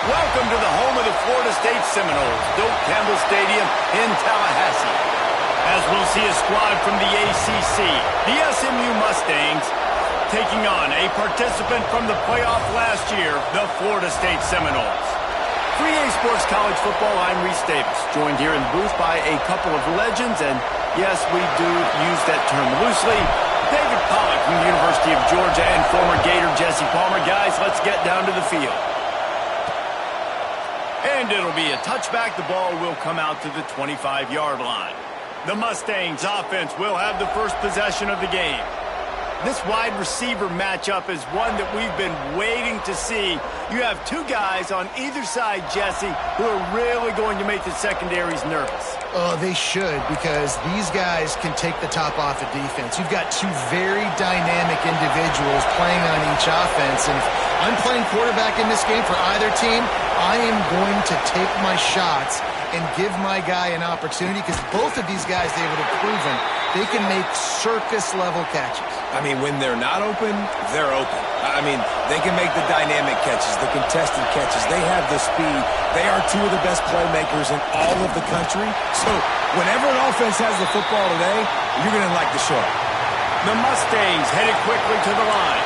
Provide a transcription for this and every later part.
Welcome to the home of the Florida State Seminoles, Doak Campbell Stadium in Tallahassee. As we'll see a squad from the ACC, the SMU Mustangs, taking on a participant from the playoff last year, the Florida State Seminoles. For EA Sports College Football, I'm Reese Davis, joined here in the booth by a couple of legends, and yes, we do use that term loosely. David Pollock from the University of Georgia and former Gator Jesse Palmer. Guys, let's get down to the field. And it'll be a touchback. The ball will come out to the 25-yard line. The Mustangs offense will have the first possession of the game. This wide receiver matchup is one that we've been waiting to see. You have two guys on either side, Jesse, who are really going to make the secondaries nervous. Oh, they should, because these guys can take the top off of defense. You've got two very dynamic individuals playing on each offense, and if I'm playing quarterback in this game for either team, I am going to take my shots and give my guy an opportunity, because both of these guys, they would have proven they can make circus-level catches. I mean, when they're not open, they're open. I mean, they can make the dynamic catches, the contested catches. They have the speed. They are two of the best playmakers in all of the country. So whenever an offense has the football today, you're going to like the show. The Mustangs headed quickly to the line.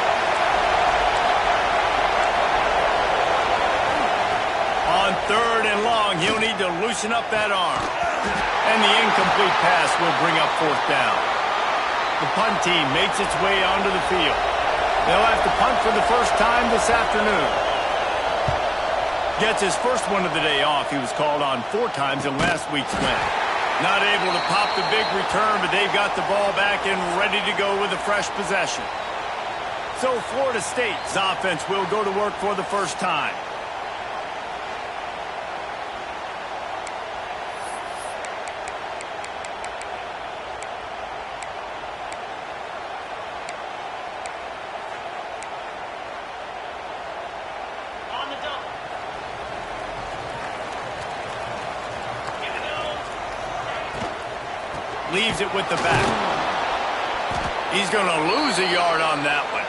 On third and long, he'll need to loosen up that arm. And the incomplete pass will bring up fourth down. The punt team makes its way onto the field. They'll have to punt for the first time this afternoon. Gets his first one of the day off. He was called on 4 times in last week's win. Not able to pop the big return, but they've got the ball back and ready to go with a fresh possession. So Florida State's offense will go to work for the first time. Leaves it with the back. He's going to lose a yard on that one.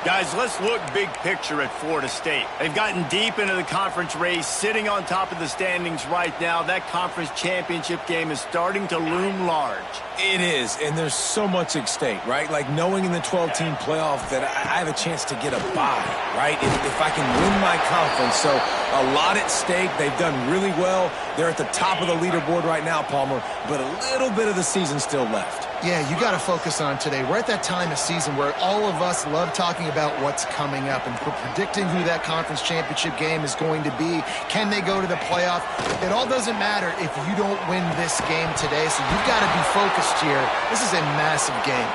Guys, let's look big picture at Florida State. They've gotten deep into the conference race, sitting on top of the standings right now. That conference championship game is starting to loom large. It is, and there's so much at stake, right? Like knowing in the 12-team playoff that I have a chance to get a bye, right? If I can win my conference. So a lot at stake. They've done really well. They're at the top of the leaderboard right now, Palmer, but a little bit of the season still left. Yeah, you got to focus on today. We're at that time of season where all of us love talking about what's coming up and predicting who that conference championship game is going to be. Can they go to the playoff? It all doesn't matter if you don't win this game today, so you've got to be focused here. This is a massive game.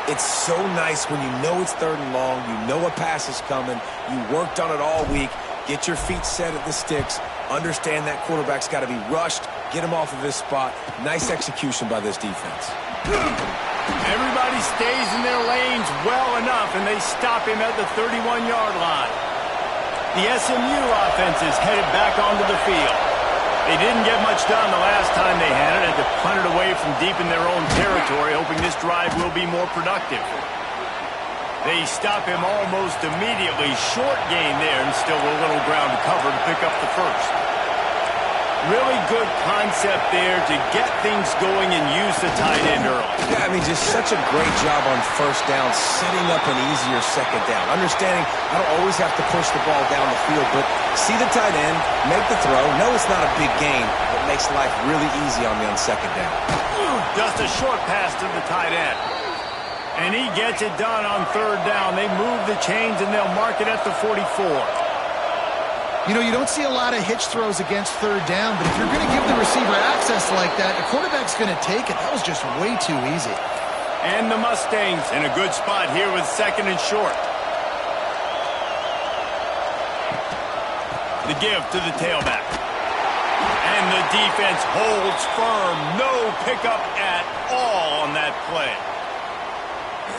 It's so nice when you know it's third and long, you know a pass is coming, you worked on it all week, get your feet set at the sticks, understand that quarterback's got to be rushed, get him off of his spot. Nice execution by this defense. Everybody stays in their lanes well enough, and they stop him at the 31-yard line. The SMU offense is headed back onto the field. They didn't get much done the last time they had it, had to punt it away from deep in their own territory, hoping this drive will be more productive. They stop him almost immediately. Short gain there, and still a little ground to cover to pick up the first. Really good concept there to get things going and use the tight end early. Yeah, I mean, just such a great job on first down, setting up an easier second down. Understanding I don't always have to push the ball down the field, but see the tight end, make the throw. No, it's not a big gain, but makes life really easy on me on second down. Just a short pass to the tight end. And he gets it done on third down. They move the chains, and they'll mark it at the 44. You know, you don't see a lot of hitch throws against third down, but if you're going to give the receiver access like that, the quarterback's going to take it. That was just way too easy. And the Mustangs in a good spot here with second and short. The give to the tailback. And the defense holds firm. No pickup at all on that play.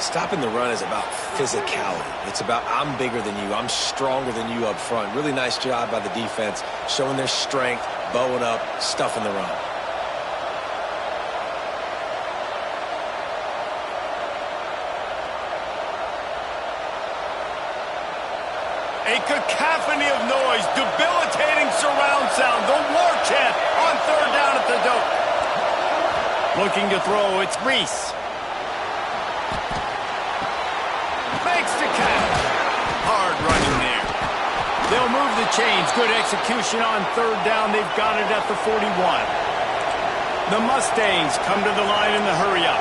Stopping the run is about physicality. It's about I'm bigger than you, I'm stronger than you up front. Really nice job by the defense, showing their strength, bowing up, stuffing the run. A cacophony of noise, debilitating surround sound, the war chant on third down at the dope. Looking to throw, it's Reese. Makes the catch. Hard running there. They'll move the chains. Good execution on third down. They've got it at the 41. The Mustangs come to the line in the hurry-up.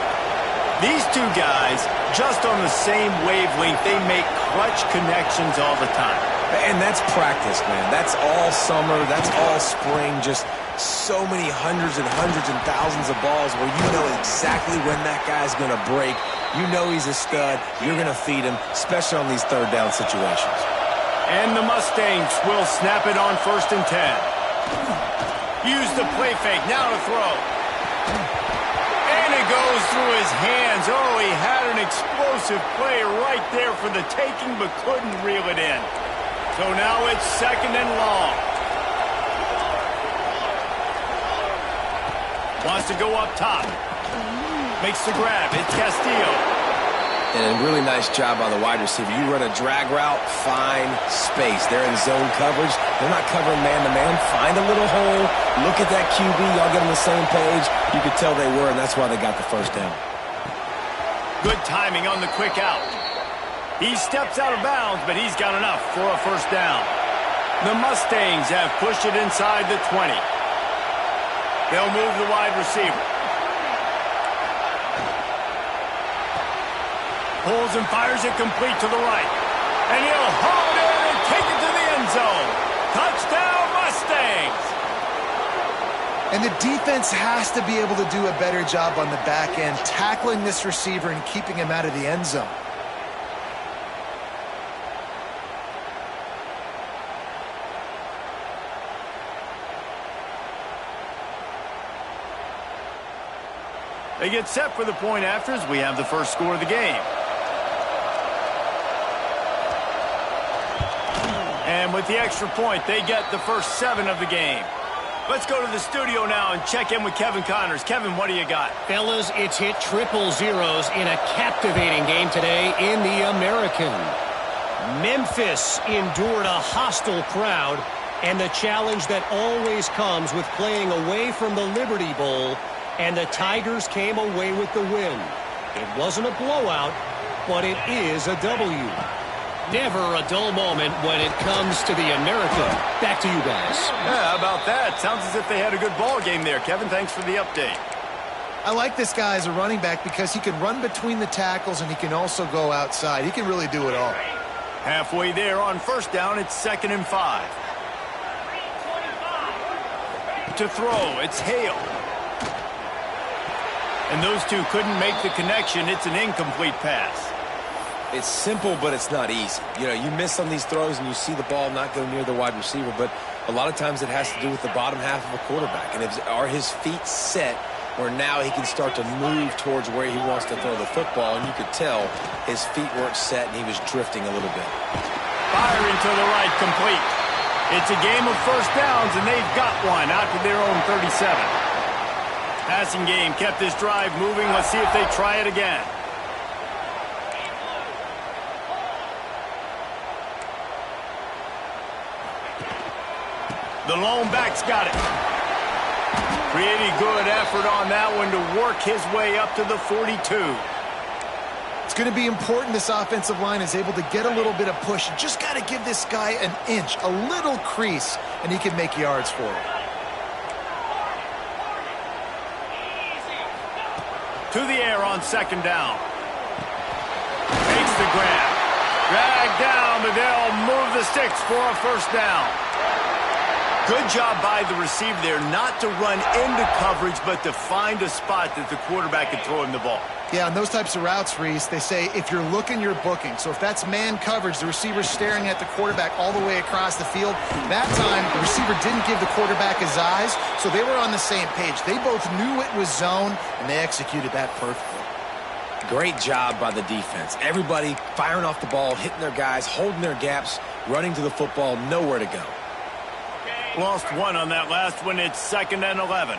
These two guys, just on the same wavelength, they make clutch connections all the time. And that's practice, man. That's all summer. That's all spring. Just so many hundreds and thousands of balls where you know exactly when that guy's going to break. You know he's a stud. You're going to feed him, especially on these third down situations. And the Mustangs will snap it on 1st and 10. Use the play fake. Now to throw. And it goes through his hands. Oh, he had an explosive play right there for the taking, but couldn't reel it in. So now it's 2nd and long. Wants to go up top. Makes the grab. It's Castillo. And a really nice job by the wide receiver. You run a drag route, find space. They're in zone coverage. They're not covering man-to-man. Find a little hole. Look at that QB. Y'all get on the same page. You could tell they were, and that's why they got the first down. Good timing on the quick out. He steps out of bounds, but he's got enough for a first down. The Mustangs have pushed it inside the 20. They'll move the wide receiver. Pulls and fires it complete to the right. And he'll haul it in and take it to the end zone. Touchdown, Mustangs! And the defense has to be able to do a better job on the back end, tackling this receiver and keeping him out of the end zone. They get set for the point afters. We have the first score of the game. And with the extra point, they get the first 7 of the game. Let's go to the studio now and check in with Kevin Connors. Kevin, what do you got? Fellas, it's hit triple zeros in a captivating game today in the American. Memphis endured a hostile crowd and the challenge that always comes with playing away from the Liberty Bowl, and the Tigers came away with the win. It wasn't a blowout, but it is a W. Never a dull moment when it comes to the American. Back to you guys. Yeah, how about that? Sounds as if they had a good ball game there. Kevin, thanks for the update. I like this guy as a running back because he can run between the tackles and he can also go outside. He can really do it all. Halfway there on first down, it's 2nd and 5. To throw, it's Hale. And those two couldn't make the connection. It's an incomplete pass. It's simple, but it's not easy. You know, you miss on these throws and you see the ball not go near the wide receiver, but a lot of times it has to do with the bottom half of a quarterback. And are his feet set where now he can start to move towards where he wants to throw the football? And you could tell his feet weren't set and he was drifting a little bit. Firing to the right, complete. It's a game of first downs, and they've got one out to their own 37. Passing game kept this drive moving. Let's see if they try it again. The lone back's got it. Pretty good effort on that one to work his way up to the 42. It's going to be important this offensive line is able to get a little bit of push. You just got to give this guy an inch, a little crease, and he can make yards for it. To the air on 2nd down. Takes the grab. Dragged down, but they'll move the sticks for a first down. Good job by the receiver there not to run into coverage, but to find a spot that the quarterback can throw him the ball. Yeah, on those types of routes, Reese, they say if you're looking, you're booking. So if that's man coverage, the receiver's staring at the quarterback all the way across the field. That time, the receiver didn't give the quarterback his eyes, so they were on the same page. They both knew it was zone, and they executed that perfectly. Great job by the defense. Everybody firing off the ball, hitting their guys, holding their gaps, running to the football, nowhere to go. Lost one on that last one. It's 2nd and 11.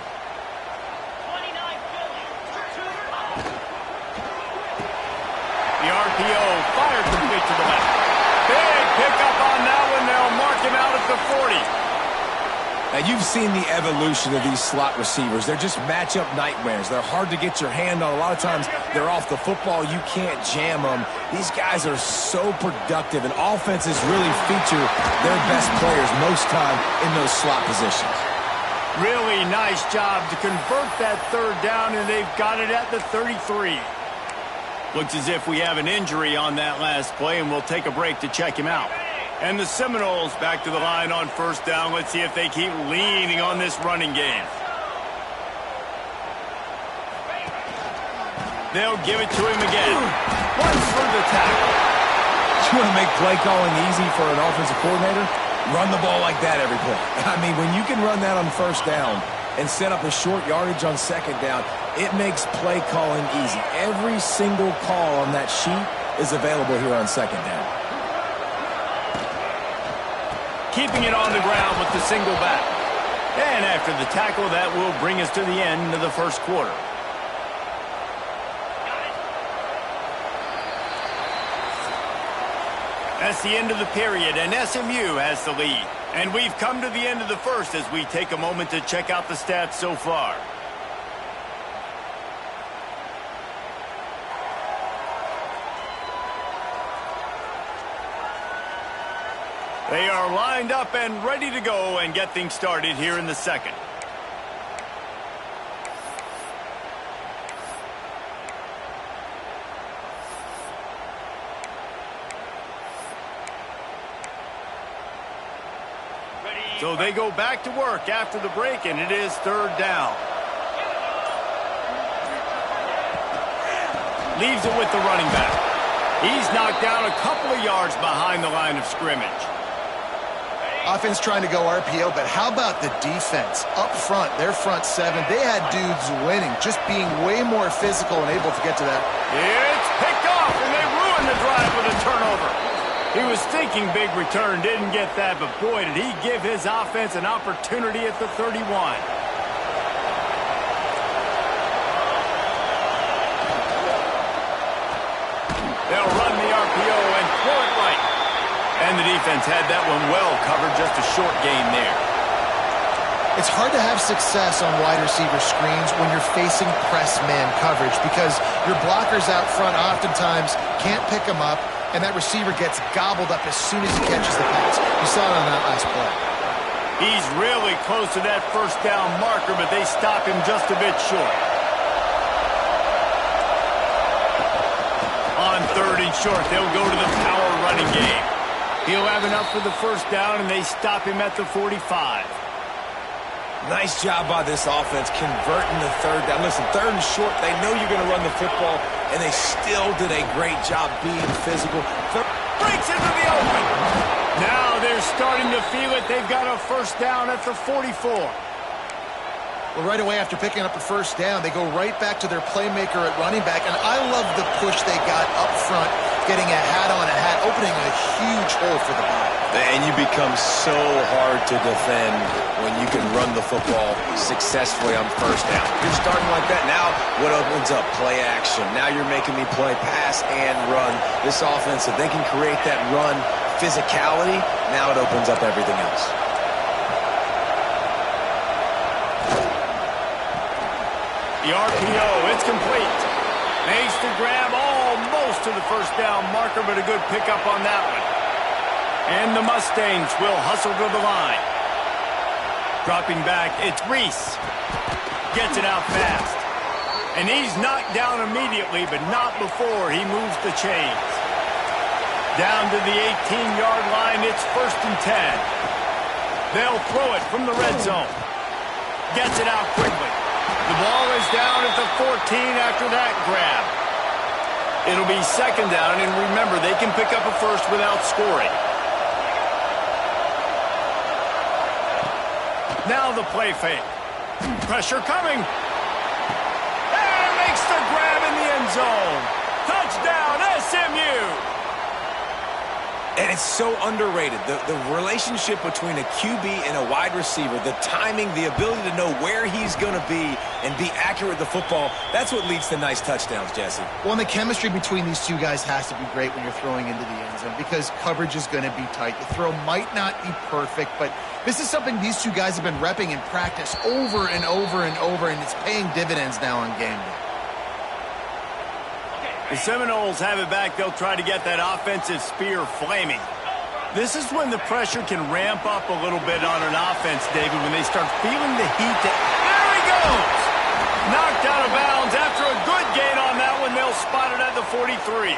The RPO fired complete to the left. Big pickup on that one at the 40. Now, you've seen the evolution of these slot receivers. They're just matchup nightmares. They're hard to get your hand on. A lot of times, they're off the football. You can't jam them. These guys are so productive, and offenses really feature their best players most time in those slot positions. Really nice job to convert that third down, and they've got it at the 33. Looks as if we have an injury on that last play, and we'll take a break to check him out. And the Seminoles back to the line on first down. Let's see if they keep leaning on this running game. They'll give it to him again. Runs for the tackle. You want to make play calling easy for an offensive coordinator? Run the ball like that every play. I mean, when you can run that on first down and set up a short yardage on second down, it makes play calling easy. Every single call on that sheet is available here on second down. Keeping it on the ground with the single back. And after the tackle, that will bring us to the end of the first quarter. That's the end of the period, and SMU has the lead. And we've come to the end of the first as we take a moment to check out the stats so far. They are lined up and ready to go and get things started here in the second. So they go back to work after the break, and it is third down. Leaves it with the running back. He's knocked down a couple of yards behind the line of scrimmage. Offense trying to go RPO, but how about the defense? Up front, their front seven, they had dudes winning, just being way more physical and able to get to that. It's picked off, and they ruined the drive with a turnover. He was thinking big return, didn't get that, but boy, did he give his offense an opportunity at the 31. They'll run the RPO and throw it right. And the defense had that one well covered, just a short gain there. It's hard to have success on wide receiver screens when you're facing press man coverage because your blockers out front oftentimes can't pick them up, and that receiver gets gobbled up as soon as he catches the pass. You saw it on that last play. He's really close to that first down marker, but they stop him just a bit short. On third and short, they'll go to the power running game. He'll have enough for the first down, and they stop him at the 45. Nice job by this offense converting the third down. Listen, third and short, they know you're going to run the football, and they still did a great job being physical. Breaks into the open. Now they're starting to feel it. They've got a first down at the 44. Well, right away after picking up a first down, they go right back to their playmaker at running back, and I love the push they got up front, getting a hat on a hat, opening a huge hole for the ball. And you become so hard to defend when you can run the football successfully on first down. You're starting like that. Now, what opens up? Play action. Now you're making me play pass and run. This offense, if they can create that run physicality, now it opens up everything else. The RPO, it's complete. Makes the grab almost to the first down marker, but a good pickup on that one. And the Mustangs will hustle to the line. Dropping back, it's Reese. Gets it out fast. And he's knocked down immediately, but not before he moves the chains. Down to the 18-yard line, it's first and 10. They'll throw it from the red zone. Gets it out quickly. The ball is down at the 14 after that grab. It'll be second down, and remember, they can pick up a first without scoring. Now the play fake. Pressure coming. And makes the grab in the end zone. Touchdown, SMU. And it's so underrated. The relationship between a QB and a wide receiver, the timing, the ability to know where he's going to be and be accurate with the football, that's what leads to nice touchdowns, Jesse. Well, and the chemistry between these two guys has to be great when you're throwing into the end zone because coverage is going to be tight. The throw might not be perfect, but this is something these two guys have been repping in practice over and over and over, and it's paying dividends now on game day. The Seminoles have it back. They'll try to get that offensive spear flaming. This is when the pressure can ramp up a little bit on an offense, David, when they start feeling the heat. There he goes! Knocked out of bounds after a good gain on that one. They'll spot it at the 43.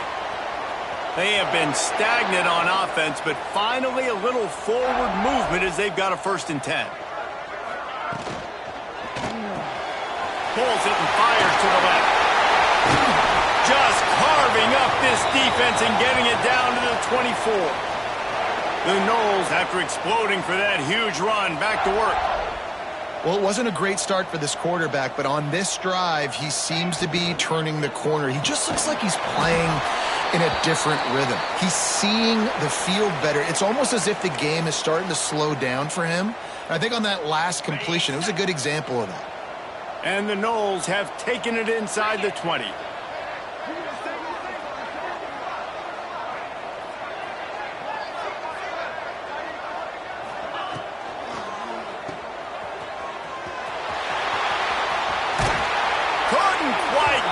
They have been stagnant on offense, but finally a little forward movement as they've got a 1st and 10. Pulls it and fires to the left. Just carving up this defense and getting it down to the 24. The Noles, after exploding for that huge run, back to work. Well, it wasn't a great start for this quarterback, but on this drive, he seems to be turning the corner. He just looks like he's playing in a different rhythm. He's seeing the field better. It's almost as if the game is starting to slow down for him. I think on that last completion, it was a good example of that. And the Noles have taken it inside the 20.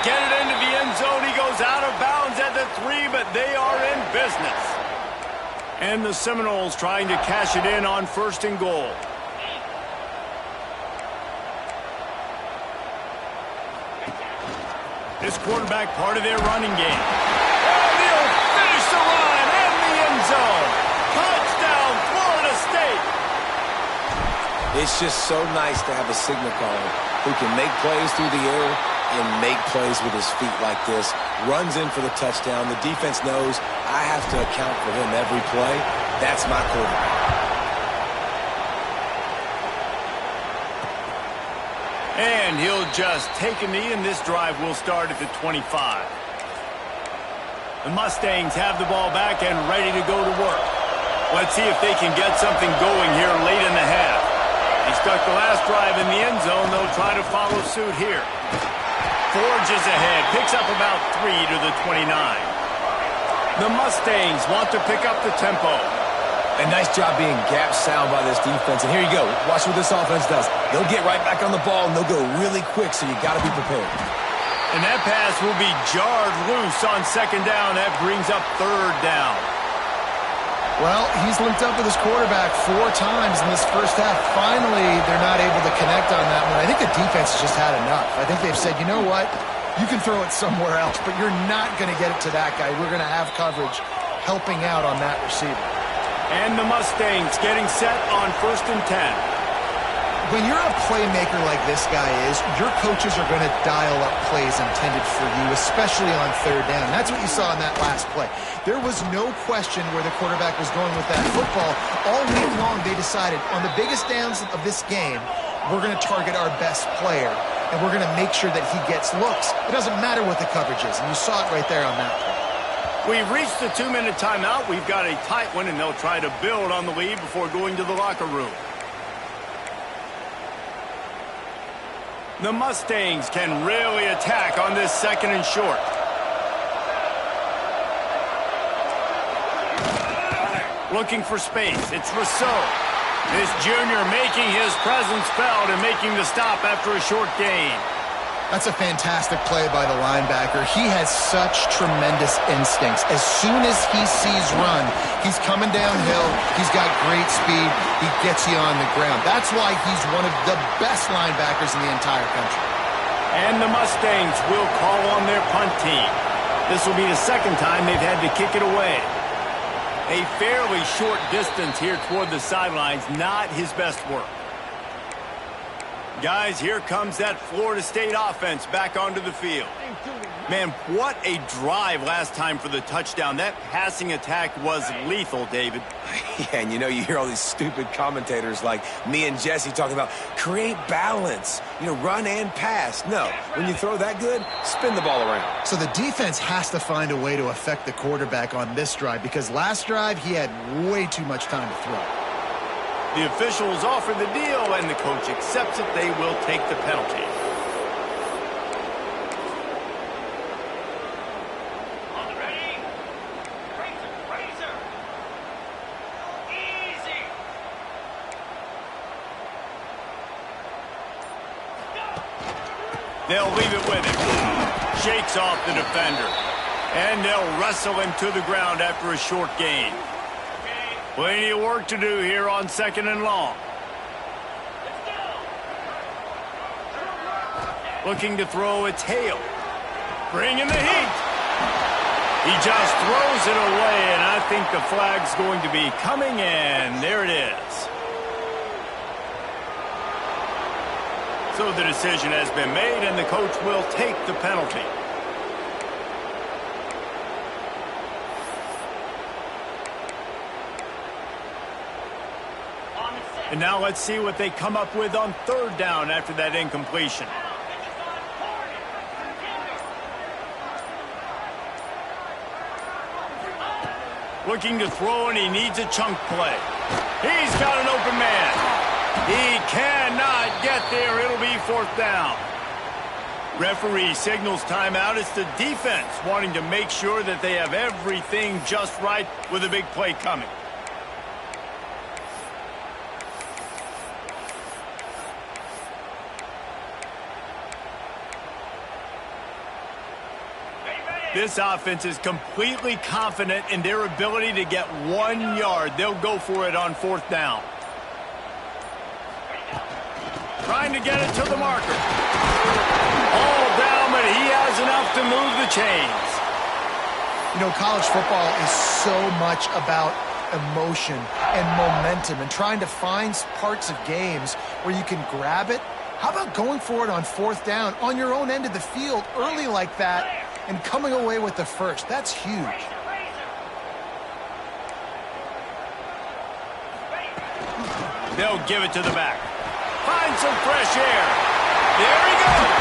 Get it into the end zone. He goes out of bounds at the 3, but they are in business. And the Seminoles trying to cash it in on 1st and goal. This quarterback part of their running game. And he'll finish the run in the end zone. Touchdown, Florida State. It's just so nice to have a signal caller who can make plays through the air and make plays with his feet like this. Runs in for the touchdown. The defense knows I have to account for him every play. That's my quarterback. And he'll just take a knee, and this drive will start at the 25. The Mustangs have the ball back and ready to go to work. Let's see if they can get something going here late in the half. They stuck the last drive in the end zone. They'll try to follow suit here. Forges ahead, picks up about 3 to the 29. The Mustangs want to pick up the tempo. A nice job being gap sound by this defense. And here you go. Watch what this offense does. They'll get right back on the ball, and they'll go really quick, so you got to be prepared. And that pass will be jarred loose on 2nd down. That brings up 3rd down. Well, he's linked up with his quarterback 4 times in this first half. Finally, they're not able to connect on that one. I think the defense has just had enough. I think they've said, you know what? You can throw it somewhere else, but you're not going to get it to that guy. We're going to have coverage helping out on that receiver. And the Mustangs getting set on 1st and 10. When you're a playmaker like this guy is, your coaches are going to dial up plays intended for you, especially on 3rd down. That's what you saw in that last play. There was no question where the quarterback was going with that football. All week long, they decided on the biggest downs of this game, we're going to target our best player, and we're going to make sure that he gets looks. It doesn't matter what the coverage is, and you saw it right there on that play. We've reached the 2-minute timeout. We've got a tight one, and they'll try to build on the lead before going to the locker room. The Mustangs can really attack on this 2nd and short. Looking for space. It's Rousseau. This junior making his presence felt and making the stop after a short gain. That's a fantastic play by the linebacker. He has such tremendous instincts. As soon as he sees run, he's coming downhill. He's got great speed. He gets you on the ground. That's why he's one of the best linebackers in the entire country. And the Mustangs will call on their punt team. This will be the 2nd time they've had to kick it away. A fairly short distance here toward the sidelines, not his best work. Guys, here comes that Florida State offense back onto the field. Man, what a drive last time for the touchdown. That passing attack was lethal, David. Yeah, and you know, you hear all these stupid commentators like me and Jesse talking about create balance, you know, run and pass. No, when you throw that good, spin the ball around. So the defense has to find a way to affect the quarterback on this drive because last drive he had way too much time to throw. The officials offer the deal, and the coach accepts it. They will take the penalty. They'll leave it with him. Shakes off the defender. And they'll wrestle him to the ground after a short gain. Plenty of work to do here on 2nd and long. Looking to throw, it's Hale. Bringing the heat. He just throws it away, and I think the flag's going to be coming in. There it is. So the decision has been made, and the coach will take the penalty. And now let's see what they come up with on 3rd down after that incompletion. Looking to throw, and he needs a chunk play. He's got an open man. He cannot get there. It'll be 4th down. Referee signals timeout. It's the defense wanting to make sure that they have everything just right with a big play coming. This offense is completely confident in their ability to get 1 yard. They'll go for it on 4th down. Trying to get it to the marker. All down, but he has enough to move the chains. You know, college football is so much about emotion and momentum and trying to find parts of games where you can grab it. How about going for it on 4th down on your own end of the field early like that and coming away with the first? That's huge. They'll give it to the back. Find some fresh air. There he goes.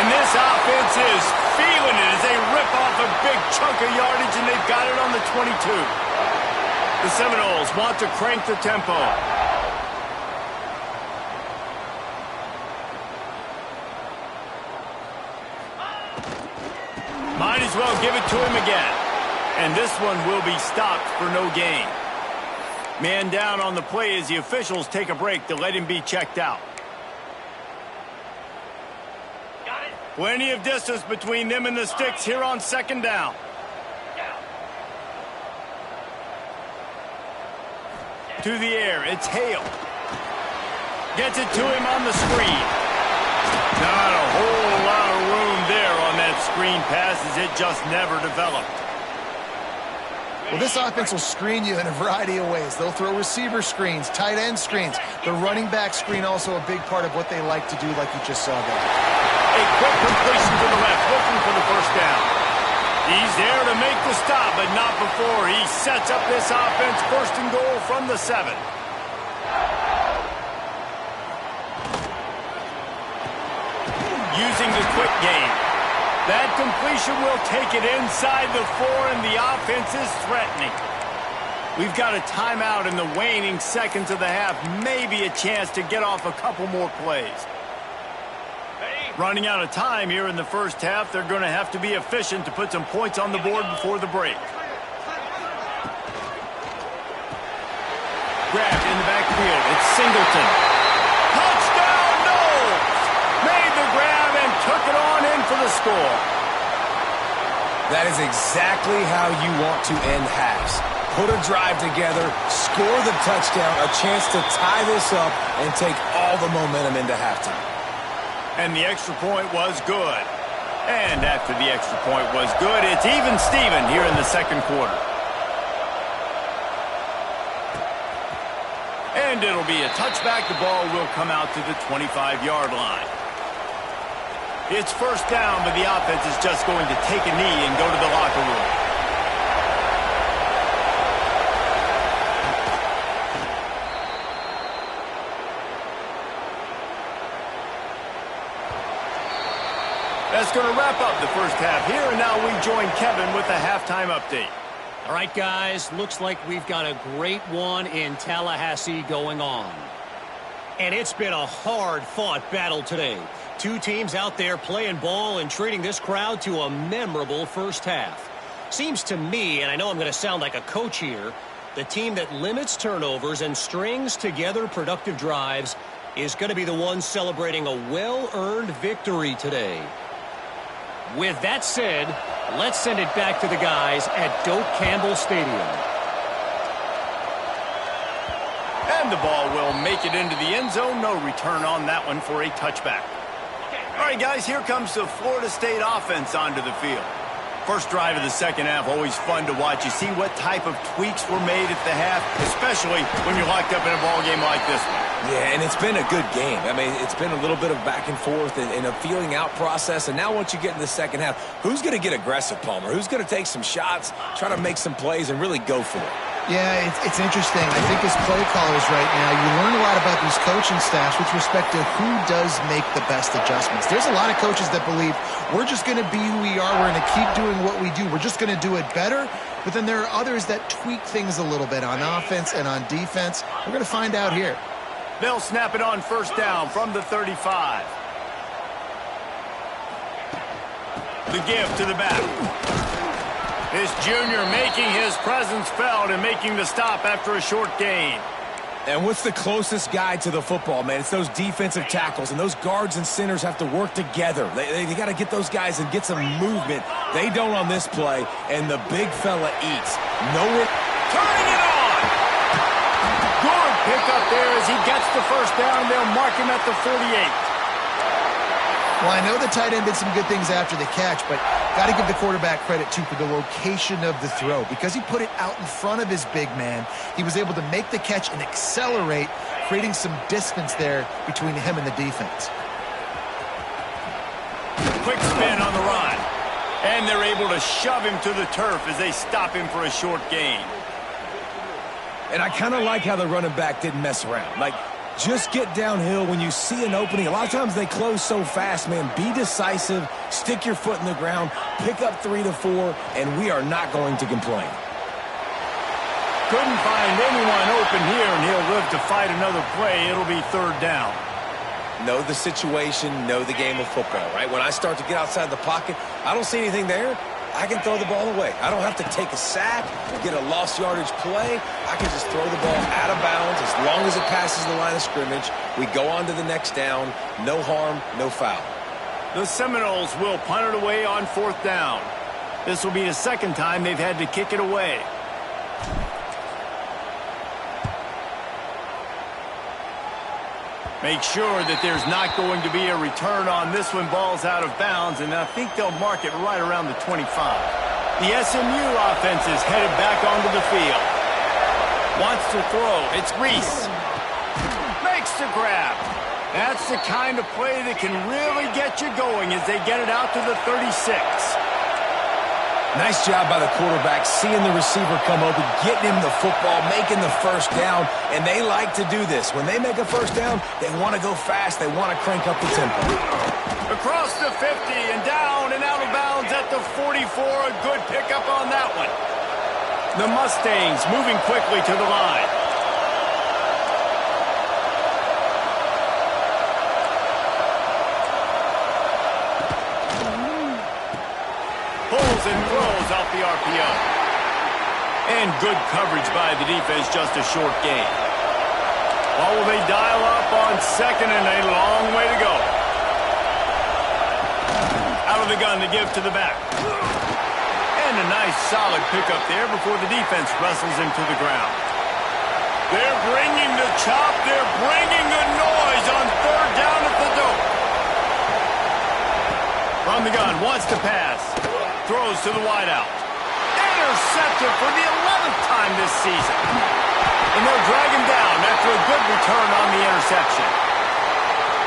And this offense is feeling it as they rip off a big chunk of yardage, and they've got it on the 22. The Seminoles want to crank the tempo. Might as well give it to him again. And this one will be stopped for no gain. Man down on the play as the officials take a break to let him be checked out. Plenty of distance between them and the sticks here on 2nd down. To the air, it's Hale. Gets it to him on the screen. Not a whole lot of room there on that screen pass as it just never developed. Well, this offense will screen you in a variety of ways. They'll throw receiver screens, tight end screens. The running back screen also a big part of what they like to do, like you just saw there. A quick completion to the left, looking for the 1st down. He's there to make the stop, but not before he sets up this offense 1st and goal from the 7. Using the quick game. That completion will take it inside the 4, and the offense is threatening. We've got a timeout in the waning seconds of the half. Maybe a chance to get off a couple more plays. Running out of time here in the 1st half. They're going to have to be efficient to put some points on the board before the break. Grabbed in the backfield. It's Singleton. Touchdown, Knowles! Made the grab and took it on in for the score. That is exactly how you want to end halves. Put a drive together, score the touchdown, a chance to tie this up, and take all the momentum into halftime. And the extra point was good. And after the extra point was good, it's even Steven here in the 2nd quarter. And it'll be a touchback. The ball will come out to the 25-yard line. It's first down, but the offense is just going to take a knee and go to the locker room. That's going to wrap up the first half here, and now we join Kevin with the halftime update. All right, guys, looks like we've got a great one in Tallahassee going on. And it's been a hard-fought battle today. Two teams out there playing ball and treating this crowd to a memorable first half. Seems to me, and I know I'm going to sound like a coach here, the team that limits turnovers and strings together productive drives is going to be the one celebrating a well-earned victory today. With that said, let's send it back to the guys at Doak Campbell Stadium. And the ball will make it into the end zone. No return on that one for a touchback. All right, guys, here comes the Florida State offense onto the field. First drive of the second half, always fun to watch. You see what type of tweaks were made at the half, especially when you're locked up in a ball game like this one. Yeah, and it's been a good game. I mean, it's been a little bit of back and forth and a feeling out process. And now once you get in the second half, who's going to get aggressive, Palmer? Who's going to take some shots, try to make some plays, and really go for it? Yeah, it's interesting. I think as play callers right now, you learn a lot about these coaching staffs with respect to who does make the best adjustments. There's a lot of coaches that believe we're just going to be who we are. We're going to keep doing what we do. We're just going to do it better. But then there are others that tweak things a little bit on offense and on defense. We're going to find out here. They'll snap it on first down from the 35. The give to the back. This junior making his presence felt and making the stop after a short gain. And what's the closest guy to the football, man? It's those defensive tackles, and those guards and centers have to work together. They got to get those guys and get some movement. They don't on this play, and the big fella eats. Nowhere. Turning it on! Good pickup there as he gets the first down. They'll mark him at the 48. Well, I know the tight end did some good things after the catch, but got to give the quarterback credit, too, for the location of the throw. Because he put it out in front of his big man, he was able to make the catch and accelerate, creating some distance there between him and the defense. Quick spin on the run. And they're able to shove him to the turf as they stop him for a short gain. And I kind of like how the running back didn't mess around. Like, just get downhill when you see an opening. A lot of times they close so fast, man. Be decisive, stick your foot in the ground, pick up 3 to 4, and we are not going to complain. Couldn't find anyone open here, and he'll live to fight another play. It'll be third down. Know the situation, know the game of football, right? When I start to get outside the pocket, I don't see anything there. I can throw the ball away. I don't have to take a sack or get a lost yardage play. I can just throw the ball out of bounds as long as it passes the line of scrimmage. We go on to the next down. No harm, no foul. The Seminoles will punt it away on fourth down. This will be the second time they've had to kick it away. Make sure that there's not going to be a return on this one. Ball's out of bounds, and I think they'll mark it right around the 25. The SMU offense is headed back onto the field. Wants to throw. It's Reese. Makes the grab. That's the kind of play that can really get you going as they get it out to the 36. Nice job by the quarterback, seeing the receiver come open, getting him the football, making the first down, and they like to do this. When they make a first down, they want to go fast. They want to crank up the tempo. Across the 50 and down and out of bounds at the 44. A good pickup on that one. The Mustangs moving quickly to the line. Pulls and throws off the RPO. And good coverage by the defense, just a short gain. Well, will they dial up on second and a long way to go? Out of the gun to give to the back. And a nice solid pickup there before the defense wrestles him to the ground. They're bringing the chop. They're bringing the noise on third down at the Doak. From the gun, wants to pass. Throws to the wideout. Intercepted for the 11th time this season. And they'll drag him down after a good return on the interception.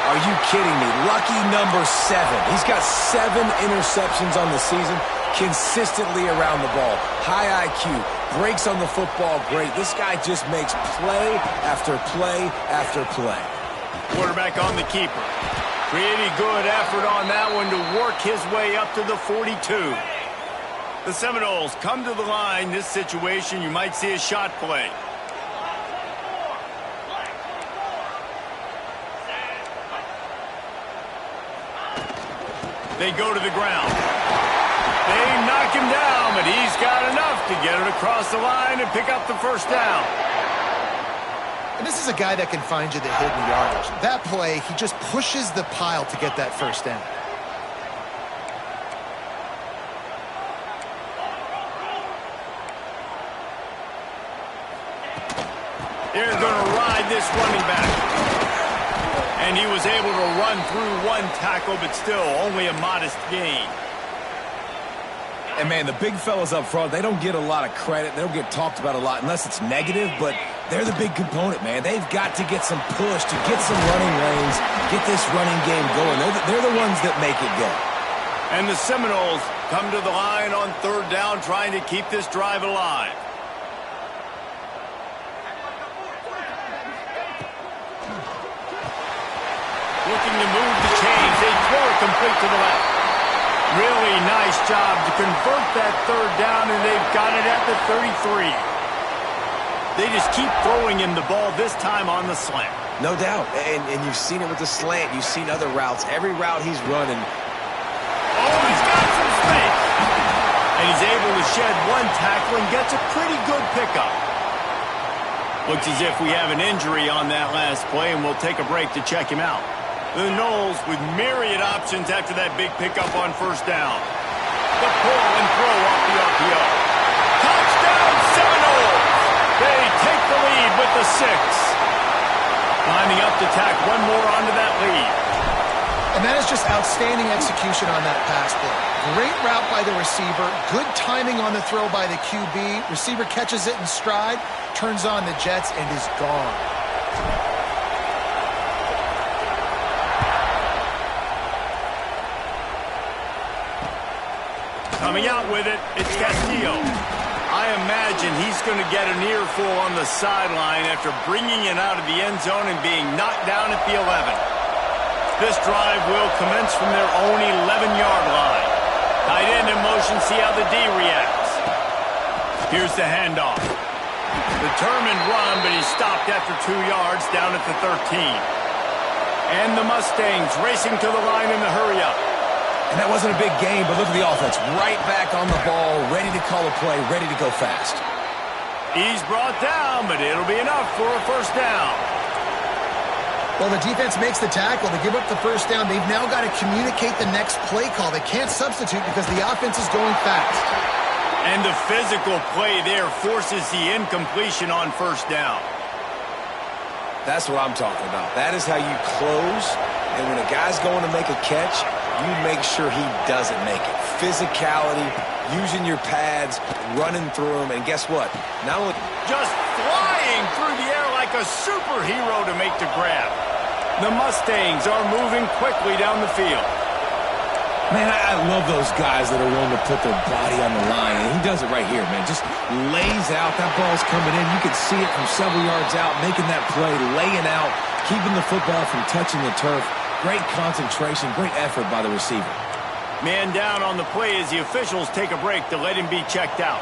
A Are you kidding me? Lucky number 7. He's got 7 interceptions on the season, consistently around the ball. High IQ, breaks on the football great. This guy just makes play after play after play. Quarterback on the keeper. Pretty good effort on that one to work his way up to the 42. The Seminoles come to the line. This situation, you might see a shot play. They go to the ground. They knock him down, but he's got enough to get it across the line and pick up the first down. And this is a guy that can find you the hidden yardage. That play, he just pushes the pile to get that first down. They're going to ride this running back. And he was able to run through one tackle, but still only a modest gain. And, man, the big fellas up front, they don't get a lot of credit. They don't get talked about a lot unless it's negative, but they're the big component, man. They've got to get some push, to get some running lanes, get this running game going. They're the ones that make it go. And the Seminoles come to the line on third down, trying to keep this drive alive. Looking to move the chains. They throw it complete to the left. Really nice job to convert that third down, and they've got it at the 33. They just keep throwing him the ball, this time on the slant. No doubt. And you've seen it with the slant. You've seen other routes. Every route he's running. Oh, he's got some space. And he's able to shed one tackle and gets a pretty good pickup. Looks as if we have an injury on that last play, and we'll take a break to check him out. The Noles with myriad options after that big pickup on first down. The pull and throw off the RPO. Touchdown Seminoles! They take the lead with the 6. Lining up to tack one more onto that lead. And that is just outstanding execution on that pass play. Great route by the receiver. Good timing on the throw by the QB. Receiver catches it in stride, turns on the jets, and is gone. Coming out with it, it's Castillo. I imagine he's going to get an earful on the sideline after bringing it out of the end zone and being knocked down at the 11. This drive will commence from their own 11-yard line. Tight end in motion, see how the D reacts. Here's the handoff. Determined run, but he stopped after 2 yards down at the 13. And the Mustangs racing to the line in the hurry-up. And that wasn't a big game, but look at the offense. Right back on the ball, ready to call a play, ready to go fast. He's brought down, but it'll be enough for a first down. Well, the defense makes the tackle. They give up the first down. They've now got to communicate the next play call. They can't substitute because the offense is going fast. And the physical play there forces the incompletion on first down. That's what I'm talking about. That is how you close. And when a guy's going to make a catch, you make sure he doesn't make it. Physicality, using your pads, running through them, and guess what? Not only just flying through the air like a superhero to make the grab. The Mustangs are moving quickly down the field. Man, I love those guys that are willing to put their body on the line, and he does it right here, man. Just lays out. That ball's coming in. You can see it from several yards out, making that play, laying out, keeping the football from touching the turf. Great concentration, great effort by the receiver. Man down on the play as the officials take a break to let him be checked out.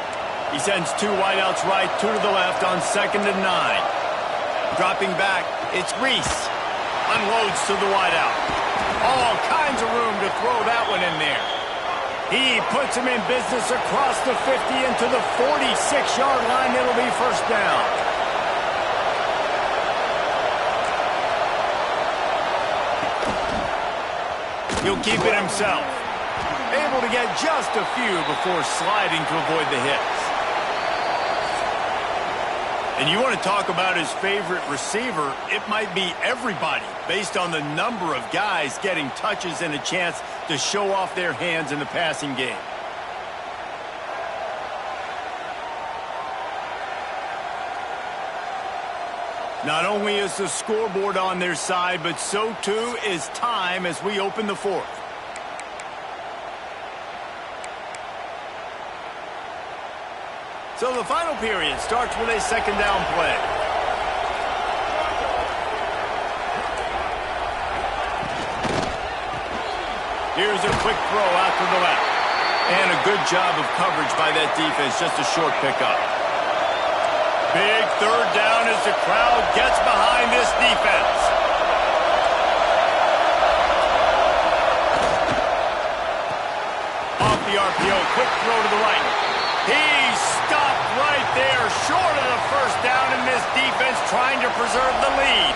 He sends 2 wideouts right, 2 to the left on 2nd and 9. Dropping back, it's Reese. Unloads to the wideout. All kinds of room to throw that one in there. He puts him in business across the 50 into the 46-yard line. It'll be first down. He'll keep it himself. Able to get just a few before sliding to avoid the hits. And you want to talk about his favorite receiver, it might be everybody based on the number of guys getting touches and a chance to show off their hands in the passing game. Not only is the scoreboard on their side, but so too is time as we open the fourth. So the final period starts with a second down play. Here's a quick throw out to the left. And a good job of coverage by that defense, just a short pickup. Big third down as the crowd gets behind this defense. Off the RPO, quick throw to the right. He stopped right there, short of the first down, and this defense trying to preserve the lead.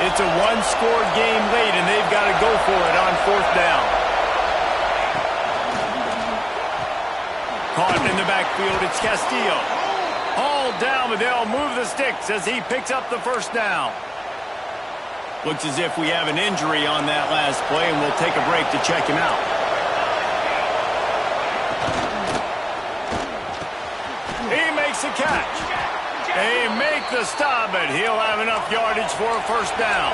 It's a one-score game late, and they've got to go for it on fourth down. Caught in the backfield, it's Castillo. Hauled down, but they'll move the sticks as he picks up the first down. Looks as if we have an injury on that last play, and we'll take a break to check him out. He makes a catch. They make the stop, but he'll have enough yardage for a first down.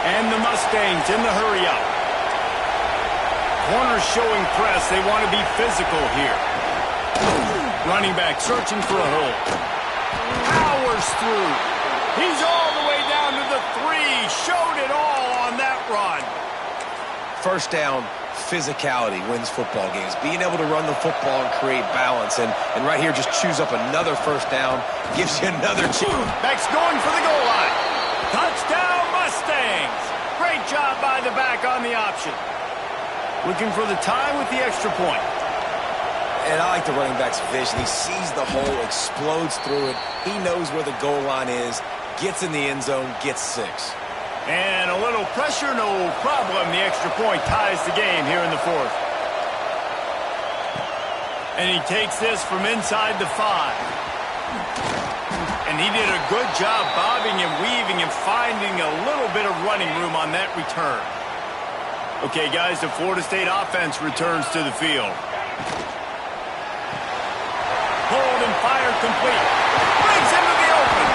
And the Mustangs in the hurry-up. Corners showing press. They want to be physical here. Running back searching for a hole. Powers through. He's all the way down to the 3. Showed it all on that run. First down, physicality wins football games. Being able to run the football and create balance. And right here, just choose up another first down. Gives you another chance. Back's going for the goal line. Touchdown, Mustangs. Great job by the back on the option. Looking for the tie with the extra point. And I like the running back's vision. He sees the hole, explodes through it. He knows where the goal line is, gets in the end zone, gets 6. And a little pressure, no problem. The extra point ties the game here in the fourth. And he takes this from inside the 5. And he did a good job bobbing and weaving and finding a little bit of running room on that return. Okay, guys, the Florida State offense returns to the field. Hold and fire complete. Brings into the open.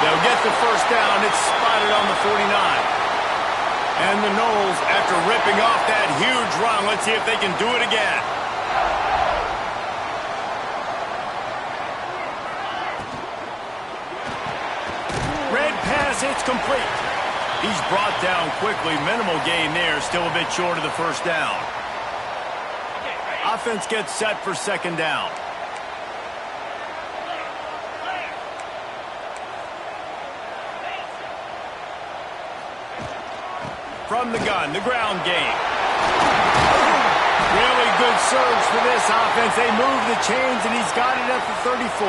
They'll get the first down. It's spotted on the 49. And the Noles, after ripping off that huge run, let's see if they can do it again. Red pass, it's complete. He's brought down quickly. Minimal gain there. Still a bit short of the first down. Offense gets set for second down. From the gun, the ground game. Really good surge for this offense. They move the chains, and he's got it at the 34.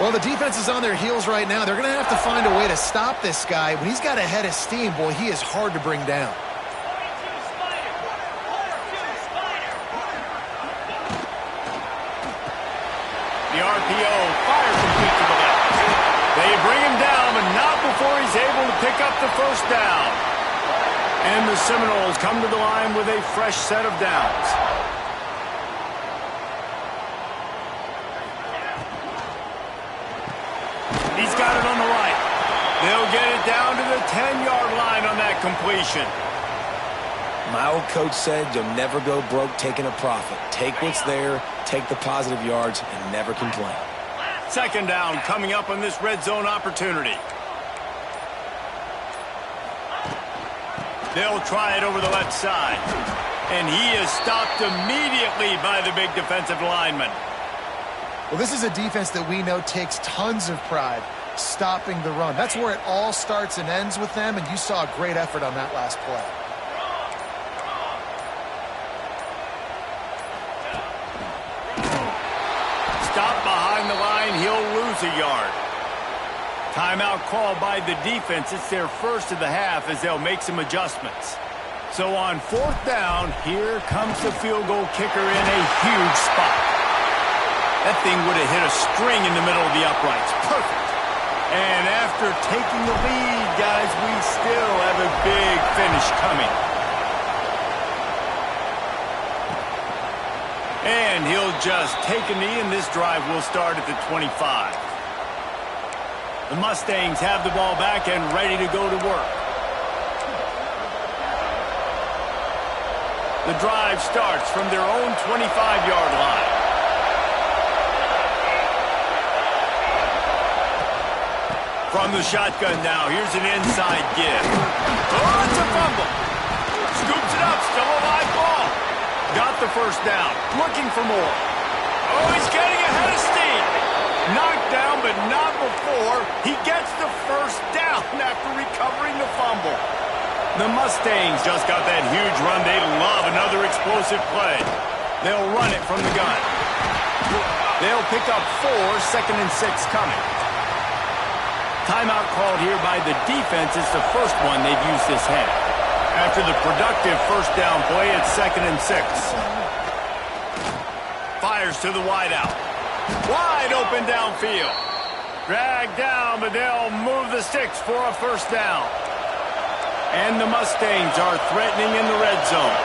Well, the defense is on their heels right now. They're going to have to find a way to stop this guy. When he's got a head of steam, boy, he is hard to bring down. The RPO, fire complete to the left. They bring him down, but not before he's able to pick up the first down. And the Seminoles come to the line with a fresh set of downs. He's got it on the right. They'll get it down to the 10-yard line on that completion. My old coach said you'll never go broke taking a profit. Take what's there, take the positive yards, and never complain. Second down coming up on this red zone opportunity. They'll try it over the left side. And he is stopped immediately by the big defensive lineman. Well, this is a defense that we know takes tons of pride stopping the run. That's where it all starts and ends with them, and you saw a great effort on that last play. Stop behind the line, he'll lose a yard. Timeout called by the defense. It's their first of the half as they'll make some adjustments. So on fourth down, here comes the field goal kicker in a huge spot. That thing would have hit a string in the middle of the uprights. Perfect. And after taking the lead, guys, we still have a big finish coming. And he'll just take a knee, and this drive will start at the 25. The Mustangs have the ball back and ready to go to work. The drive starts from their own 25-yard line. From the shotgun now, here's an inside give. Oh, it's a fumble. Scoops it up, still a live ball. Got the first down, looking for more. Oh, he's getting ahead of steam. Knocked down, but not before he gets the first down after recovering the fumble. The Mustangs just got that huge run. They love another explosive play. They'll run it from the gun. They'll pick up 4, 2nd and 6 coming. Timeout called here by the defense. It's the first one they've used this half. After the productive first down play, it's 2nd and 6. Fires to the wideout. Wide open downfield. Dragged down, but they'll move the sticks for a first down. And the Mustangs are threatening in the red zone.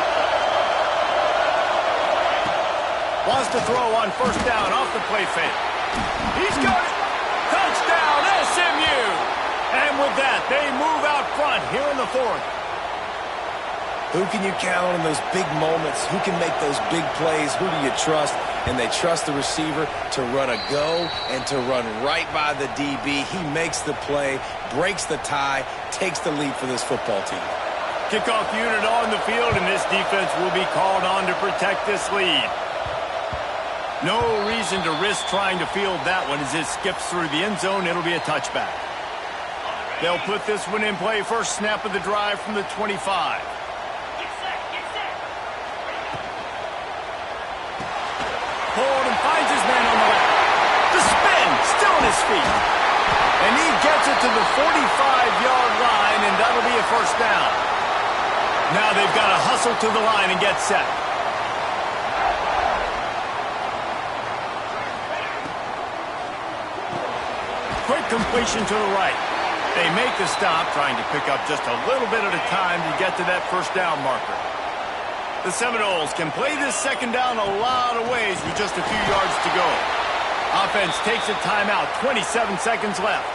Wants to throw on first down off the play fake. He's got it. Touchdown, SMU. And with that, they move out front here in the 4th. Who can you count on in those big moments? Who can make those big plays? Who do you trust? And they trust the receiver to run a go and to run right by the DB. He makes the play, breaks the tie, takes the lead for this football team. Kickoff unit on the field, and this defense will be called on to protect this lead. No reason to risk trying to field that one as it skips through the end zone. It'll be a touchback. They'll put this one in play. First snap of the drive from the 25. Hold and finds his man on the left. The spin, still on his feet. And he gets it to the 45-yard line, and that'll be a first down. Now they've got to hustle to the line and get set. Quick completion to the right. They make the stop, trying to pick up just a little bit at a time to get to that first down marker. The Seminoles can play this second down a lot of ways with just a few yards to go. Offense takes a timeout, 27 seconds left.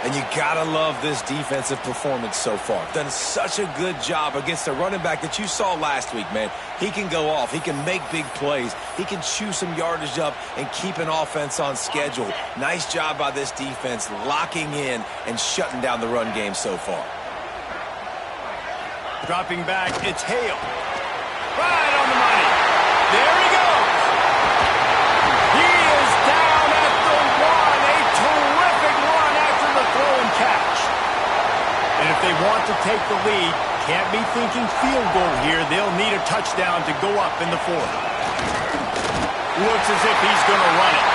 And you gotta love this defensive performance so far. Done such a good job against a running back that you saw last week, man. He can go off. He can make big plays. He can chew some yardage up and keep an offense on schedule. Nice job by this defense locking in and shutting down the run game so far. Dropping back, it's Hale. Right on the money. There he goes. He is down at the 1. A terrific run after the throw and catch. And if they want to take the lead, can't be thinking field goal here. They'll need a touchdown to go up in the 4th. Looks as if he's going to run it.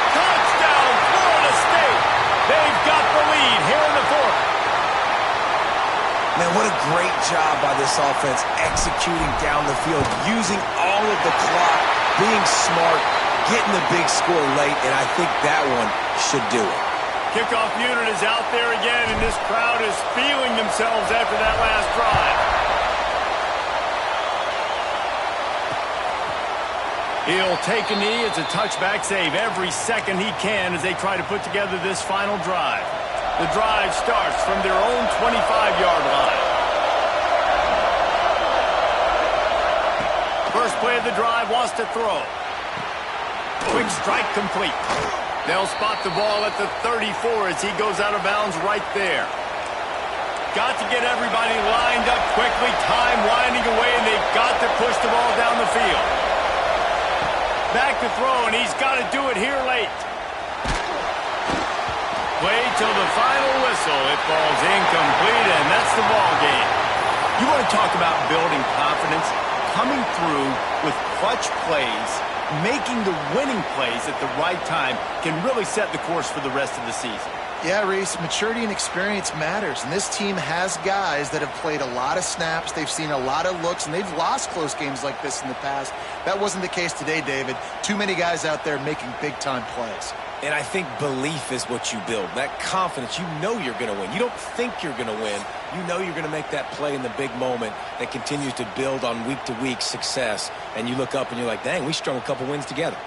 Touchdown, Florida State. They've got the lead here in the 4th. Man, what a great job by this offense executing down the field, using all of the clock, being smart, getting the big score late, and I think that one should do it. Kickoff unit is out there again, and this crowd is feeling themselves after that last drive. He'll take a knee. It's a touchback save every second he can as they try to put together this final drive. The drive starts from their own 25-yard line. First play of the drive, wants to throw. Quick strike complete. They'll spot the ball at the 34 as he goes out of bounds right there. Got to get everybody lined up quickly, time winding away, and they've got to push the ball down the field. Back to throw, and he's got to do it here late. Play till the final whistle. It falls incomplete, and that's the ball game. You want to talk about building confidence? Coming through with clutch plays, making the winning plays at the right time can really set the course for the rest of the season. Yeah, Reese, maturity and experience matters, and this team has guys that have played a lot of snaps, they've seen a lot of looks, and they've lost close games like this in the past. That wasn't the case today, David. Too many guys out there making big-time plays. And I think belief is what you build, that confidence. You know you're going to win. You don't think you're going to win. You know you're going to make that play in the big moment that continues to build on week-to-week success, and you look up and you're like, dang, we strung a couple wins together.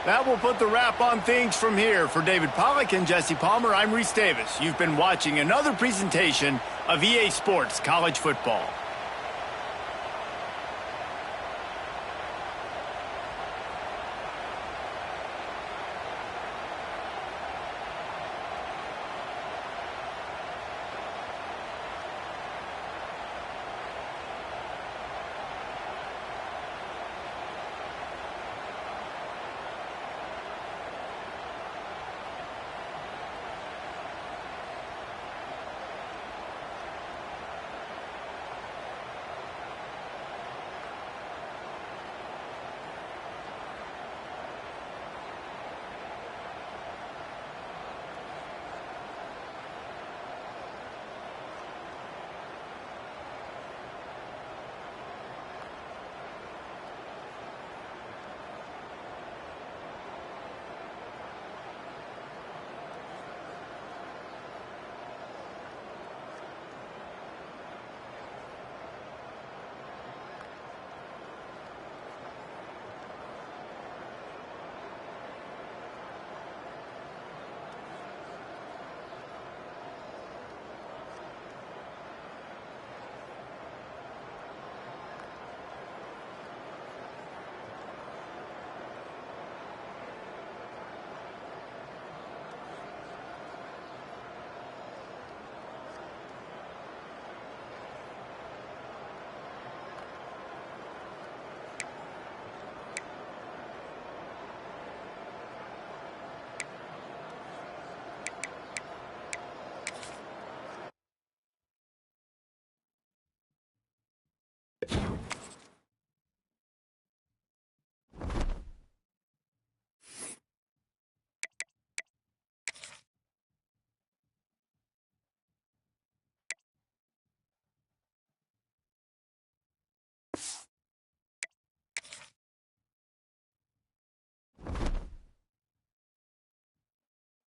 That will put the wrap on things from here. For David Pollack and Jesse Palmer, I'm Reese Davis. You've been watching another presentation of EA Sports College Football.